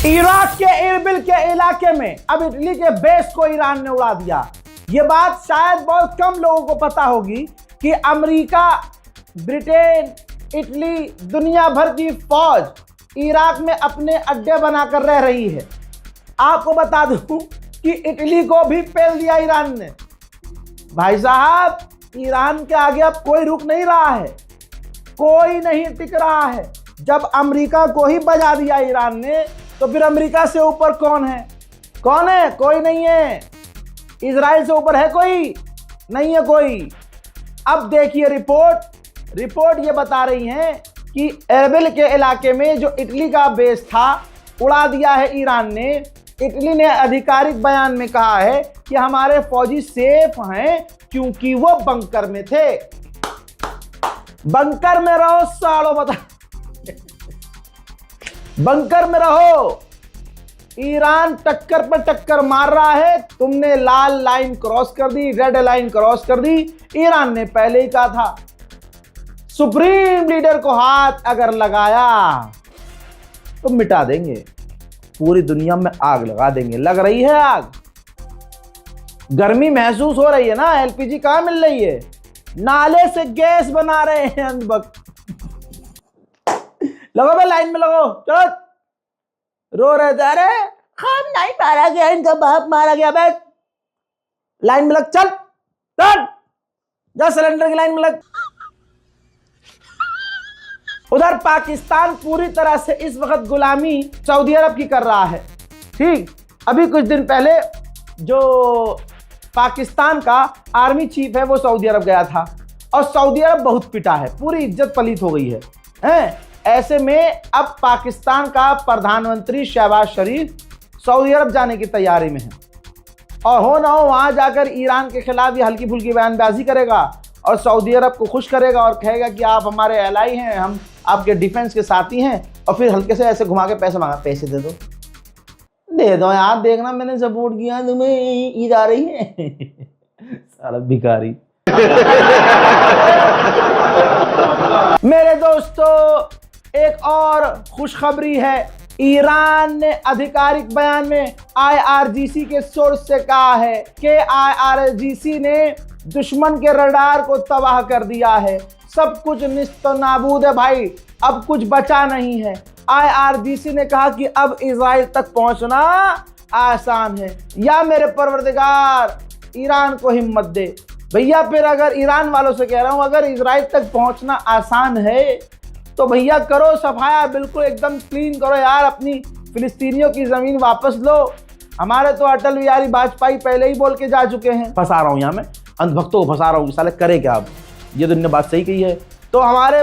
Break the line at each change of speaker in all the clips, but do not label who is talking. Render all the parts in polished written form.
Iraq के Erbil के इलाके में अब इटली के बेस को ईरान ने उड़ा दिया। ये बात शायद बहुत कम लोगों को पता होगी कि अमेरिका, ब्रिटेन, इटली, दुनिया भर की फौज इराक में अपने अड्डे बनाकर रह रही है। आपको बता दूं कि इटली को भी पेल दिया ईरान ने। भाई साहब, ईरान के आगे अब कोई रुक नहीं रहा है, कोई नहीं टिक रहा है। जब अमेरिका को ही बजा दिया ईरान ने, तो फिर अमेरिका से ऊपर कौन है? कौन है? कोई नहीं है। इजराइल से ऊपर है कोई? नहीं है कोई। अब देखिए रिपोर्ट ये बता रही है कि एरबिल के इलाके में जो इटली का बेस था, उड़ा दिया है ईरान ने। इटली ने आधिकारिक बयान में कहा है कि हमारे फौजी सेफ हैं क्योंकि वो बंकर में थे। बंकर में रहो सालो, बता बंकर में रहो। ईरान टक्कर पर टक्कर मार रहा है। तुमने लाल लाइन क्रॉस कर दी, रेड लाइन क्रॉस कर दी। ईरान ने पहले ही कहा था, सुप्रीम लीडर को हाथ अगर लगाया तो मिटा देंगे, पूरी दुनिया में आग लगा देंगे। लग रही है आग, गर्मी महसूस हो रही है ना। एलपीजी कहां मिल रही है? नाले से गैस बना रहे हैं अंधभक्त। लगो भाई, लाइन में लगो, चलो। रो रहे थे, अरे खान नहीं मारा गया, इनका बाप मारा गया। बैठ, लाइन में लग, चल जा, सिलेंडर की लाइन में लग। उधर पाकिस्तान पूरी तरह से इस वक्त गुलामी सऊदी अरब की कर रहा है। ठीक, अभी कुछ दिन पहले जो पाकिस्तान का आर्मी चीफ है वो सऊदी अरब गया था, और सऊदी अरब बहुत पिटा है, पूरी इज्जत पलीत हो गई है। ऐसे में अब पाकिस्तान का प्रधानमंत्री शहबाज शरीफ सऊदी अरब जाने की तैयारी में है, और हो ना हो वहां जाकर ईरान के खिलाफ ये हल्की फुल्की बयानबाजी करेगा और सऊदी अरब को खुश करेगा और कहेगा कि आप हमारे एलाई हैं, हम आपके डिफेंस के साथी हैं, और फिर हल्के से ऐसे घुमा के पैसे मांगा, पैसे दे दो यार, देखना मैंने सपोर्ट किया, तुम्हें ईद आ रही है। साला भिखारी। मेरे दोस्तों, एक और खुशखबरी है। ईरान ने आधिकारिक बयान में IRGC के सोर्स से कहा है कि IRGC ने दुश्मन के रडार को तबाह कर दिया है। सब कुछ निस्तो नाबूद है भाई, अब कुछ बचा नहीं है। IRGC ने कहा कि अब इजराइल तक पहुंचना आसान है। या मेरे परवरदिगार ईरान को हिम्मत दे भैया। फिर अगर ईरान वालों से कह रहा हूं, अगर इजराइल तक पहुंचना आसान है तो भैया करो सफाया, बिल्कुल एकदम क्लीन करो यार, अपनी फिलिस्तीनियों की जमीन वापस लो। हमारे तो अटल बिहारी वाजपेयी पहले ही बोल के जा चुके हैं। फंसा रहा हूं यहाँ मैं अंधभक्तों को, फंसा रहा हूँ, साले करे क्या अब? ये तो इन्होंने बात सही कही है। तो हमारे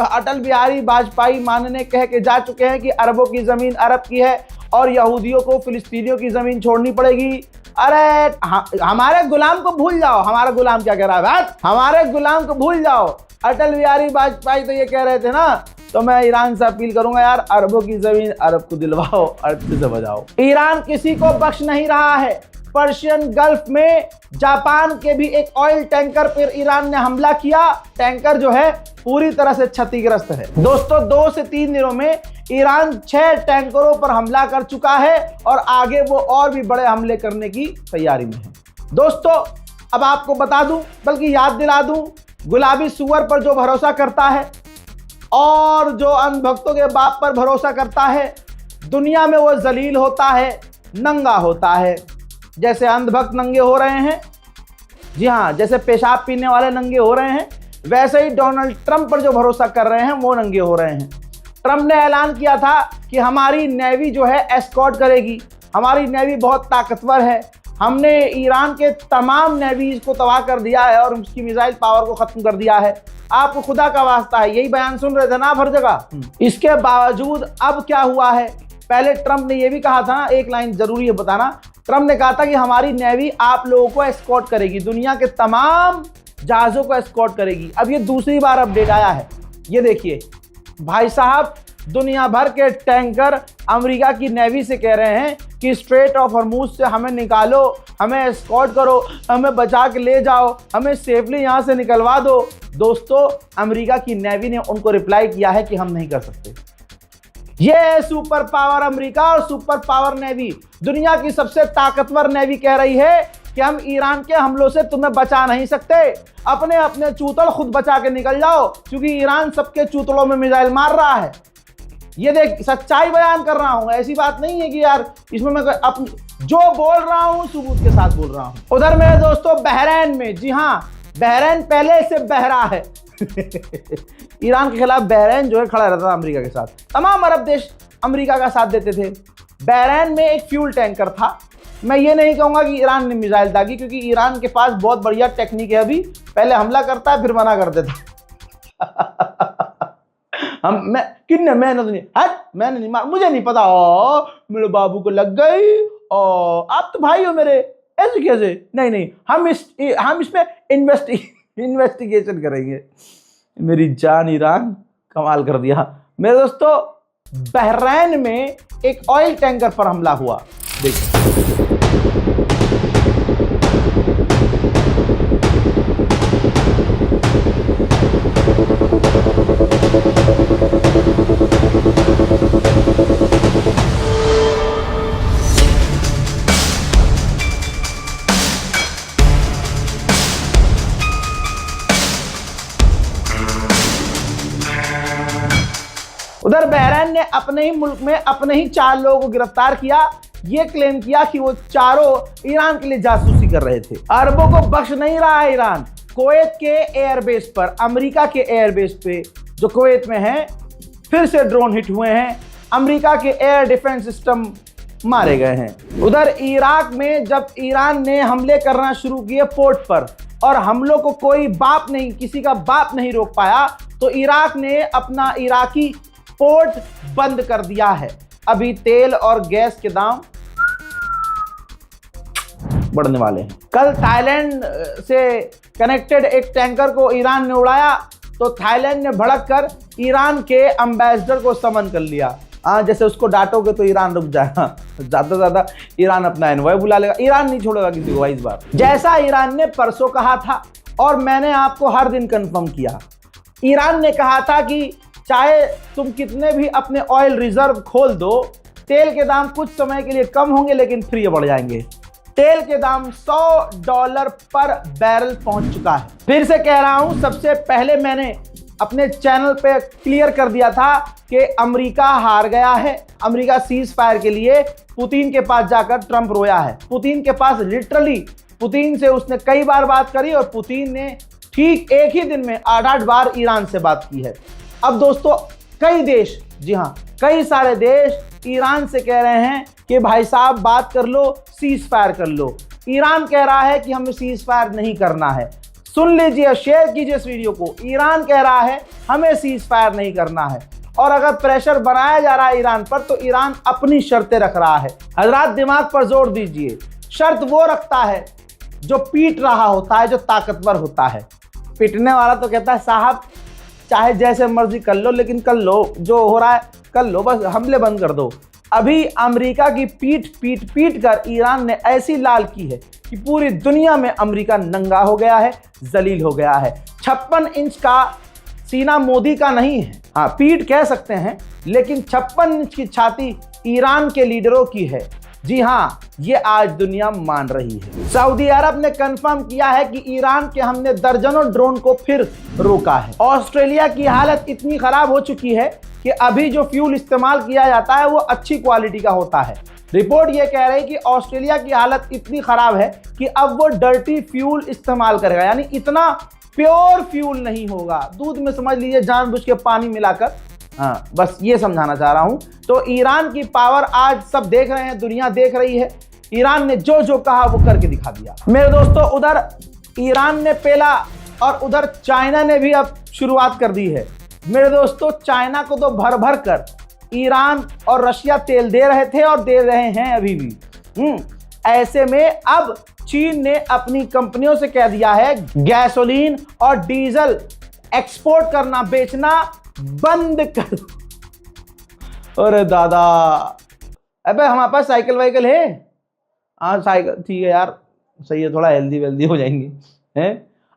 अटल बिहारी वाजपेयी मानने कह के जा चुके हैं कि अरबों की जमीन अरब की है और यहूदियों को फिलिस्तीनियों की जमीन छोड़नी पड़ेगी। अरे हमारे गुलाम को भूल जाओ। हमारा गुलाम क्या कह रहा है? हमारे गुलाम को भूल जाओ। अटल बिहारी वाजपेयी तो ये कह रहे थे ना, तो मैं ईरान से अपील करूंगा यार, अरबों की जमीन अरब को दिलवाओ, अरब से बजाओ। ईरान किसी को बख्श नहीं रहा है। पर्शियन गल्फ में जापान के भी एक ऑयल टैंकर पर ईरान ने हमला किया। टैंकर जो है पूरी तरह से क्षतिग्रस्त है। दोस्तों, 2 से 3 दिनों में ईरान 6 टैंकरों पर हमला कर चुका है और आगे वो और भी बड़े हमले करने की तैयारी में है। दोस्तों, अब आपको बता दूं, बल्कि याद दिला दूं, गुलाबी सुअर पर जो भरोसा करता है और जो अंधभक्तों के बाप पर भरोसा करता है, दुनिया में वो जलील होता है, नंगा होता है। जैसे अंधभक्त नंगे हो रहे हैं, जी हाँ, जैसे पेशाब पीने वाले नंगे हो रहे हैं, वैसे ही डोनाल्ड ट्रंप पर जो भरोसा कर रहे हैं वो नंगे हो रहे हैं। ट्रंप ने ऐलान किया था कि हमारी नेवी जो है एस्कॉर्ट करेगी, हमारी नेवी बहुत ताकतवर है, हमने ईरान के तमाम नेवीज को तबाह कर दिया है और उसकी मिसाइल पावर को खत्म कर दिया है। आपको खुदा का वास्ता है, यही बयान सुन रहे थे ना हर जगह। इसके बावजूद अब क्या हुआ है? पहले ट्रंप ने यह भी कहा था, एक लाइन जरूरी है बताना, ट्रंप ने कहा था कि हमारी नेवी आप लोगों को एस्कॉर्ट करेगी, दुनिया के तमाम जहाजों को एस्कॉर्ट करेगी। अब ये दूसरी बार अपडेट आया है। ये देखिए भाई साहब, दुनिया भर के टैंकर अमेरिका की नेवी से कह रहे हैं कि स्ट्रेट ऑफ हॉर्मुज से हमें निकालो, हमें एस्कॉर्ट करो, हमें बचा के ले जाओ, हमें सेफली यहाँ से निकलवा दो। दोस्तों, अमेरिका की नेवी ने उनको रिप्लाई किया है कि हम नहीं कर सकते। ये है सुपर पावर अमेरिका और सुपर पावर नेवी। दुनिया की सबसे ताकतवर नेवी कह रही है कि हम ईरान के हमलों से तुम्हें बचा नहीं सकते, अपने अपने चूतल खुद बचा के निकल जाओ, क्योंकि ईरान सबके चूतलों में मिसाइल मार रहा है। ये देख, सच्चाई बयान कर रहा हूं, ऐसी बात नहीं है कि यार इसमें मैं जो बोल रहा हूं सबूत के साथ बोल रहा हूं। उधर मेरे दोस्तों बहरीन में, जी हां, बहरीन पहले से बहरा है ईरान के खिलाफ बहरीन जो है खड़ा रहता था अमेरिका के साथ, तमाम अरब देश अमेरिका का साथ देते थे। बहरीन में एक फ्यूल टैंकर था। मैं ये नहीं कहूंगा कि ईरान ने मिसाइल दागी, क्योंकि ईरान के पास बहुत बढ़िया टेक्निक है। अभी पहले हमला करता है फिर मना कर देता मैंने नहीं मार, मुझे नहीं पता, मेरे बाबू को लग गई, आप तो भाई हो मेरे, ऐसे कैसे? नहीं, हम इसमें इन्वेस्टिगेशन करेंगे। मेरी जान ईरान, कमाल कर दिया मेरे दोस्तों। बहरीन में एक ऑयल टैंकर पर हमला हुआ, देखिए। उधर बहरीन ने अपने ही मुल्क में अपने ही 4 लोगों को गिरफ्तार किया। ये क्लेम किया कि वो चारों ईरान के लिए जासूसी कर रहे थे। अरबों को बख्श नहीं रहा है ईरान। कुवैत के एयरबेस पर, अमेरिका के एयरबेस पे जो कुवैत में है, फिर से ड्रोन हिट हुए हैं। अमेरिका के एयर डिफेंस सिस्टम मारे गए हैं। उधर इराक में जब ईरान ने हमले करना शुरू किए पोर्ट पर, और हमलों को कोई बाप नहीं, किसी का बाप नहीं रोक पाया, तो इराक ने अपना इराकी पोर्ट बंद कर दिया है। अभी तेल और गैस के दाम बढ़ने वाले हैं। कल थाईलैंड से कनेक्टेड एक टैंकर को ईरान ने उड़ाया, तो थाईलैंड ने भड़क कर ईरान के एम्बेसडर को समन कर लिया। जैसे उसको डांटोगे तो ईरान रुक जाएगा, ज्यादा से ज्यादा ईरान अपना एनवॉय बुला लेगा। ईरान नहीं छोड़ेगा किसी को इस बार, जैसा ईरान ने परसों कहा था और मैंने आपको हर दिन कंफर्म किया। ईरान ने कहा था कि चाहे तुम कितने भी अपने ऑयल रिजर्व खोल दो, तेल के दाम कुछ समय के लिए कम होंगे लेकिन फिर ये बढ़ जाएंगे। तेल के दाम $100 पर बैरल पहुंच चुका है। फिर से कह रहा हूं, सबसे पहले मैंने अपने चैनल पे क्लियर कर दिया था कि अमेरिका हार गया है। अमेरिका सीज फायर के लिए पुतिन के पास जाकर ट्रंप रोया है। पुतिन के पास लिटरली, पुतिन से उसने कई बार बात करी और पुतिन ने ठीक एक ही दिन में 8-8 बार ईरान से बात की है। अब दोस्तों कई देश, जी हाँ, कई सारे देश ईरान से कह रहे हैं कि भाई साहब बात कर लो, सीज फायर कर लो। ईरान कह रहा है कि हमें सीज फायर नहीं करना है। सुन लीजिए, शेयर कीजिए इस वीडियो को। ईरान कह रहा है हमें सीज फायर नहीं करना है, और अगर प्रेशर बनाया जा रहा है ईरान पर, तो ईरान अपनी शर्तें रख रहा है। हजरात दिमाग पर जोर दीजिए, शर्त वो रखता है जो पीट रहा होता है, जो ताकतवर होता है। पीटने वाला तो कहता है साहब चाहे जैसे मर्जी कर लो, लेकिन कर लो, जो हो रहा है कर लो, बस हमले बंद कर दो। अभी अमेरिका की पीट कर ईरान ने ऐसी लाल की है कि पूरी दुनिया में अमेरिका नंगा हो गया है, जलील हो गया है। 56 इंच का सीना मोदी का नहीं है, हाँ पीठ कह सकते हैं, लेकिन 56 इंच की छाती ईरान के लीडरों की है। जी हाँ, ये आज दुनिया मान रही है। सऊदी अरब ने कंफर्म किया है कि ईरान के हमने दर्जनों ड्रोन को फिर रोका है। ऑस्ट्रेलिया की हालत इतनी खराब हो चुकी है कि अभी जो फ्यूल इस्तेमाल किया जाता है वो अच्छी क्वालिटी का होता है। रिपोर्ट ये कह रही है कि ऑस्ट्रेलिया की हालत इतनी खराब है कि अब वो डर्टी फ्यूल इस्तेमाल करेगा, यानी इतना प्योर फ्यूल नहीं होगा। दूध में समझ लीजिए जानबूझ के पानी मिलाकर, हाँ बस ये समझाना चाह रहा हूं। तो ईरान की पावर आज सब देख रहे हैं, दुनिया देख रही है। ईरान ने जो जो कहा वो करके दिखा दिया। मेरे दोस्तों, उधर ईरान ने पहला और उधर चाइना ने भी अब शुरुआत कर दी है। मेरे दोस्तों, चाइना को तो भर भर कर ईरान और रशिया तेल दे रहे थे और दे रहे हैं अभी भी। ऐसे में अब चीन ने अपनी कंपनियों से कह दिया है गैसोलीन और डीजल एक्सपोर्ट करना, बेचना बंद कर। अरे दादा, अबे हमारे पास साइकिल वाइकिल है, हाँ साइकिल ठीक है यार, सही है, थोड़ा हेल्दी वेल्दी हो जाएंगे हैं।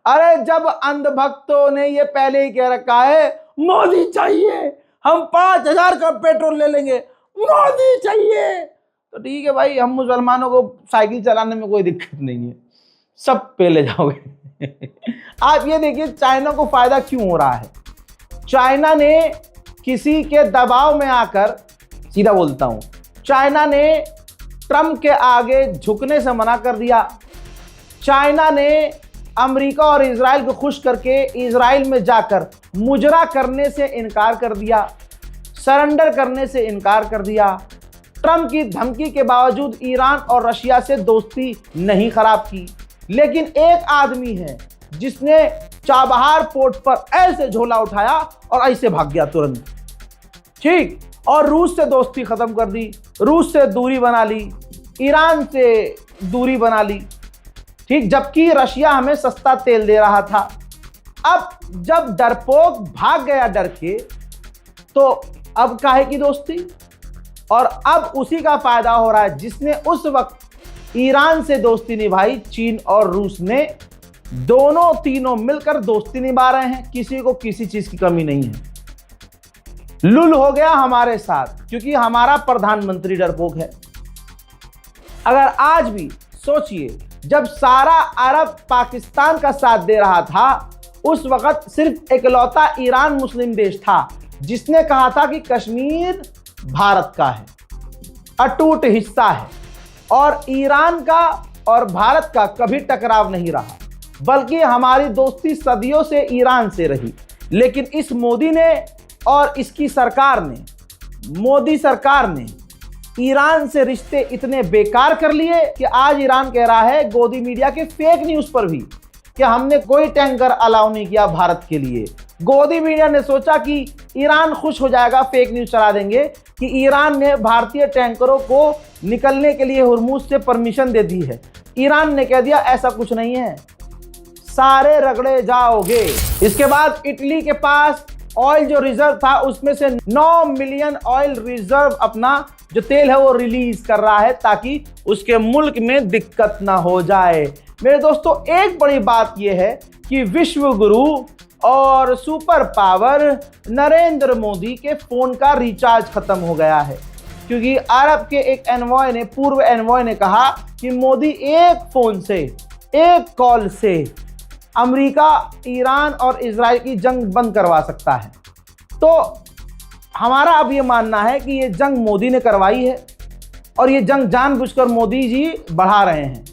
अरे जब अंधभक्तों ने ये पहले ही कह रखा है मोदी चाहिए, हम 5,000 का पेट्रोल ले लेंगे, मोदी चाहिए। तो ठीक है भाई, हम मुसलमानों को साइकिल चलाने में कोई दिक्कत नहीं है, सब पे ले जाओगे। आप ये देखिए चाइना को फायदा क्यों हो रहा है। चाइना ने किसी के दबाव में आकर, सीधा बोलता हूं, चाइना ने ट्रम्प के आगे झुकने से मना कर दिया। चाइना ने अमेरिका और इजराइल को खुश करके इजराइल में जाकर मुजरा करने से इनकार कर दिया, सरेंडर करने से इनकार कर दिया। ट्रम्प की धमकी के बावजूद ईरान और रशिया से दोस्ती नहीं खराब की। लेकिन एक आदमी है जिसने चाबहार पोर्ट पर ऐसे झोला उठाया और ऐसे भाग गया तुरंत, ठीक, और रूस से दोस्ती खत्म कर दी, रूस से दूरी बना ली, ईरान से दूरी बना ली, ठीक, जबकि रशिया हमें सस्ता तेल दे रहा था। अब जब डरपोक भाग गया डर के, तो अब काहे की दोस्ती। और अब उसी का फायदा हो रहा है जिसने उस वक्त ईरान से दोस्ती निभाई, चीन और रूस ने, दोनों तीनों मिलकर दोस्ती निभा रहे हैं, किसी को किसी चीज की कमी नहीं है। लुल हो गया हमारे साथ क्योंकि हमारा प्रधानमंत्री डरपोक है। अगर आज भी सोचिए, जब सारा अरब पाकिस्तान का साथ दे रहा था, उस वक्त सिर्फ इकलौता ईरान मुस्लिम देश था जिसने कहा था कि कश्मीर भारत का है, अटूट हिस्सा है। और ईरान का और भारत का कभी टकराव नहीं रहा, बल्कि हमारी दोस्ती सदियों से ईरान से रही। लेकिन इस मोदी ने और इसकी सरकार ने, मोदी सरकार ने ईरान से रिश्ते इतने बेकार कर लिए कि आज ईरान कह रहा है गोदी मीडिया के फेक न्यूज़ पर भी कि हमने कोई टैंकर अलाउ नहीं किया भारत के लिए। गोदी मीडिया ने सोचा कि ईरान खुश हो जाएगा, फेक न्यूज़ चला देंगे कि ईरान ने भारतीय टैंकरों को निकलने के लिए हुर्मुज से परमिशन दे दी है। ईरान ने कह दिया ऐसा कुछ नहीं है, सारे रगड़े जाओगे। इसके बाद इटली के पास ऑयल जो रिजर्व था उसमें से 9 मिलियन ऑयल रिजर्व अपना जो तेल है वो रिलीज कर रहा है ताकि उसके मुल्क में दिक्कत ना हो जाए। मेरे दोस्तों, एक बड़ी बात यह है कि विश्व गुरु और सुपर पावर नरेंद्र मोदी के फोन का रिचार्ज खत्म हो गया है, क्योंकि अरब के एक एनवॉय ने, पूर्व एनवॉय ने कहा कि मोदी एक फोन से, एक कॉल से अमेरिका, ईरान और इजराइल की जंग बंद करवा सकता है। तो हमारा अब ये मानना है कि ये जंग मोदी ने करवाई है और ये जंग जानबूझकर मोदी जी बढ़ा रहे हैं।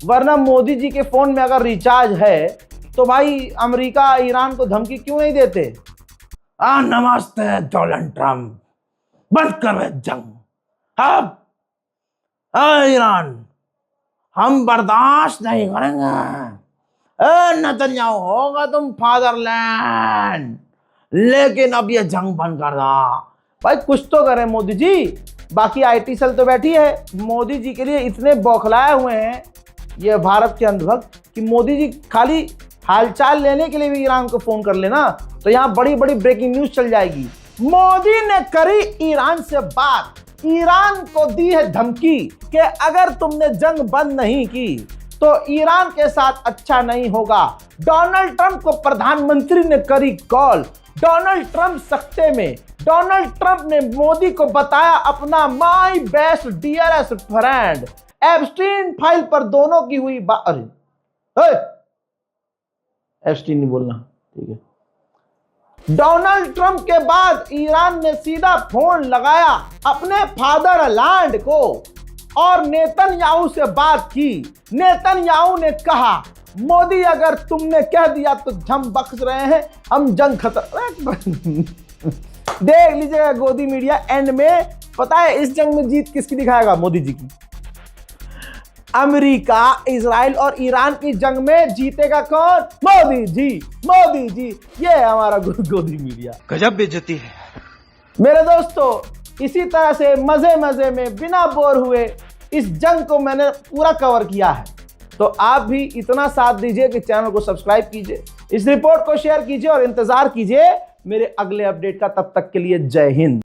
वरना मोदी जी के फ़ोन में अगर रिचार्ज है तो भाई अमेरिका, ईरान को धमकी क्यों नहीं देते? नमस्ते डोनाल्ड ट्रम्प, बंद करो जंग। अब ईरान, हम बर्दाश्त नहीं करेंगे। नेतन्याहू, होगा तुम फादरलैंड, लेकिन अब ये जंग बंद कर दो। भाई कुछ तो करें मोदी जी। बाकी आईटी सेल तो बैठी है, मोदी जी के लिए इतने बौखलाए हुए हैं ये भारत के अंधभक्त कि मोदी जी खाली हालचाल लेने के लिए भी ईरान को फोन कर लेना तो यहाँ बड़ी बड़ी ब्रेकिंग न्यूज चल जाएगी। मोदी ने करी ईरान से बात, ईरान को दी है धमकी कि अगर तुमने जंग बंद नहीं की तो ईरान के साथ अच्छा नहीं होगा। डोनाल्ड ट्रंप को प्रधानमंत्री ने करी कॉल, डोनाल्ड ट्रंप सख्ते में। डोनाल्ड ट्रंप ने मोदी को बताया अपना my best dearest friend. Epstein file पर दोनों की हुई बात। अरे एप्स्टीन नहीं बोलना, ठीक है। डोनाल्ड ट्रंप के बाद ईरान ने सीधा फोन लगाया अपने फादरलैंड को और नेतन्याहू से बात की। नेतन्याहू ने कहा मोदी अगर तुमने कह दिया तो हम बख्श रहे हैं, हम जंग खत्म। देख लीजिएगा गोदी मीडिया एंड में, पता है इस जंग में जीत किसकी दिखाएगा? मोदी जी की। अमेरिका, इजराइल और ईरान की जंग में जीतेगा कौन? मोदी जी, मोदी जी। ये है हमारा गोदी मीडिया।
गजब बेइज्जती है
मेरे दोस्तों। इसी तरह से मजे मजे में बिना बोर हुए इस जंग को मैंने पूरा कवर किया है। तो आप भी इतना साथ दीजिए कि चैनल को सब्सक्राइब कीजिए, इस रिपोर्ट को शेयर कीजिए और इंतजार कीजिए मेरे अगले अपडेट का। तब तक के लिए जय हिंद।